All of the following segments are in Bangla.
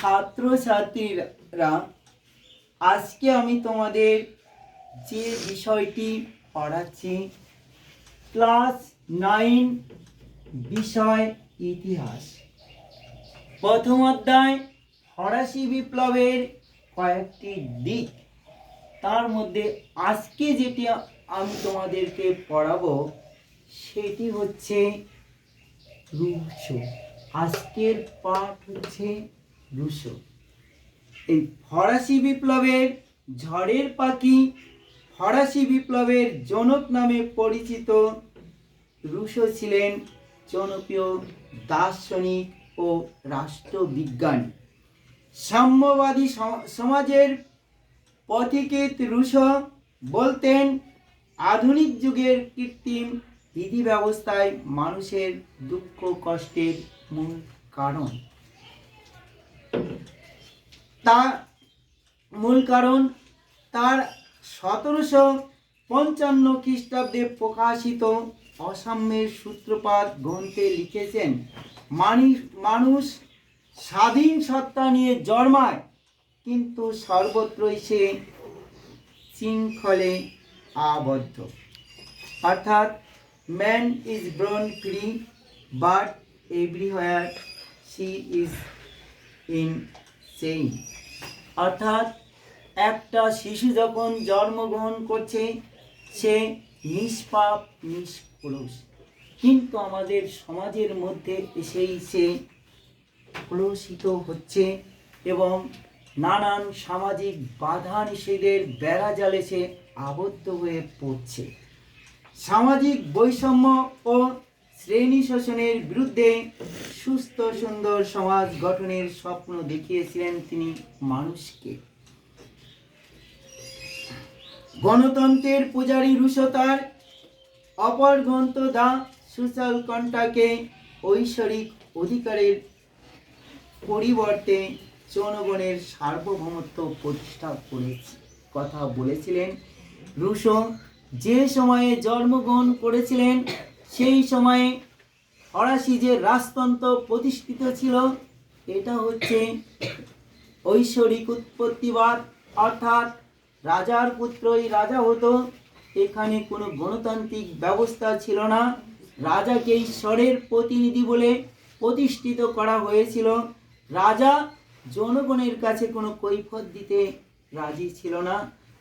ছাত্রছাত্রীরা, আজকে আমি তোমাদের যে বিষয়টি পড়াচ্ছি ক্লাস 9 বিষয় ইতিহাস, প্রথম অধ্যায় ফরাসি বিপ্লবের কয়েকটি দিক। তার মধ্যে আজকে যেটি আমি তোমাদেরকে পড়াবো সেটি হচ্ছে রুশো। আজকের পাঠ হচ্ছে রুশো। এই ফরাসি বিপ্লবের ঝড়ের পাখি, ফরাসি বিপ্লবের জনক নামে পরিচিত রুশো ছিলেন জনপ্রিয় দার্শনিক ও রাষ্ট্রবিজ্ঞানী। সাম্যবাদী সমাজের পথিকৃৎ রুশো বলতেন, আধুনিক যুগের কৃত্রিম বিধি ব্যবস্থায় মানুষের দুঃখ কষ্টের মূল কারণ। তার 1755 খ্রিস্টাব্দে প্রকাশিত অসাম্যের সূত্রপাত গ্রন্থে লিখেছেন, মানুষ স্বাধীন সত্তা নিয়ে জন্মায়, কিন্তু সর্বত্রই সে শৃঙ্খলে আবদ্ধ। অর্থাৎ man is born free but everywhere she is in chain. অর্থাৎ একটা শিশু যখন জন্মগ্রহণ করছে সে নিষ্পাপ নিষ্কলুষ, কিন্তু আমাদের সমাজের মধ্যে এসেই সে কলুষিত হচ্ছে এবং নানান সামাজিক বাধা নিষেধের বেড়াজালে সে আবদ্ধ হয়ে পড়ছে। সামাজিক বৈষম্য ও শ্রেণী শোষণের বিরুদ্ধে সুস্থ সুন্দর সমাজ গঠনের স্বপ্ন দেখিয়েছিলেন তিনি মানুষকে। গণতন্ত্রের পূজারী রুশো তার অপর গ্রন্থ দ্য সোশ্যাল কন্ট্রাক্টে ঐশ্বরিক অধিকারের পরিবর্তে জনগণের সার্বভৌমত্ব প্রতিষ্ঠা কথা বলেছিলেন। রুশো যে সময়ে জন্মগ্রহণ করেছিলেন সেই সময়ে ফরাসি যে রাজতন্ত্র প্রতিষ্ঠিত ছিল এটা হচ্ছে ঐশ্বরিক উৎপত্তিবাদ, অর্থাৎ রাজার পুত্রই রাজা হতো। এখানে কোনো গণতান্ত্রিক ব্যবস্থা ছিল না। রাজাকে ঈশ্বরের প্রতিনিধি বলে প্রতিষ্ঠিত করা হয়েছিল। রাজা জনগণের কাছে কোনো কৈফিয়ত দিতে রাজি ছিল না,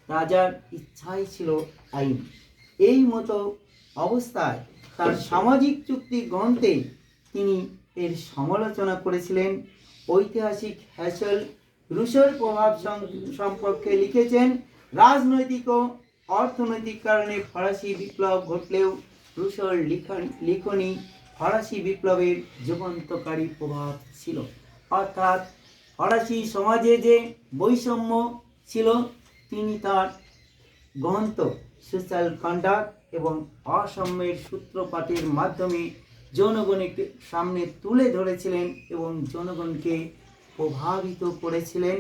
রাজার ইচ্ছাই ছিল আইন। এই মতো অবস্থায় তার সামাজিক চুক্তি গ্রন্থে তিনি এর সমালোচনা করেছিলেন। ঐতিহাসিক হ্যাসেল রুশোর প্রভাব সম্পর্কে লিখেছেন, রাজনৈতিক ও অর্থনৈতিক কারণে ফরাসি বিপ্লব ঘটলেও রুশোর লিখনী ফরাসি বিপ্লবের যুগান্তকারী প্রভাব ছিল। অর্থাৎ ফরাসি সমাজে যে বৈষম্য ছিল তিনি তার গ্রন্থ সোশ্যাল কন্ডাক্ট এবং অসাম্যের সূত্রপাতের মাধ্যমে জনগণের সামনে তুলে ধরেছিলেন এবং জনগণকে প্রভাবিত করেছিলেন।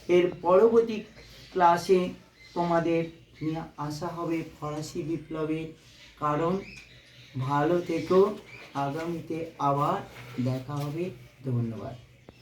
এর পরবর্তী ক্লাসে তোমাদের নিয়ে আসা হবে ফরাসি বিপ্লবের কারণ। ভালো থেকো, আগামীতে আবার দেখা হবে। ধন্যবাদ।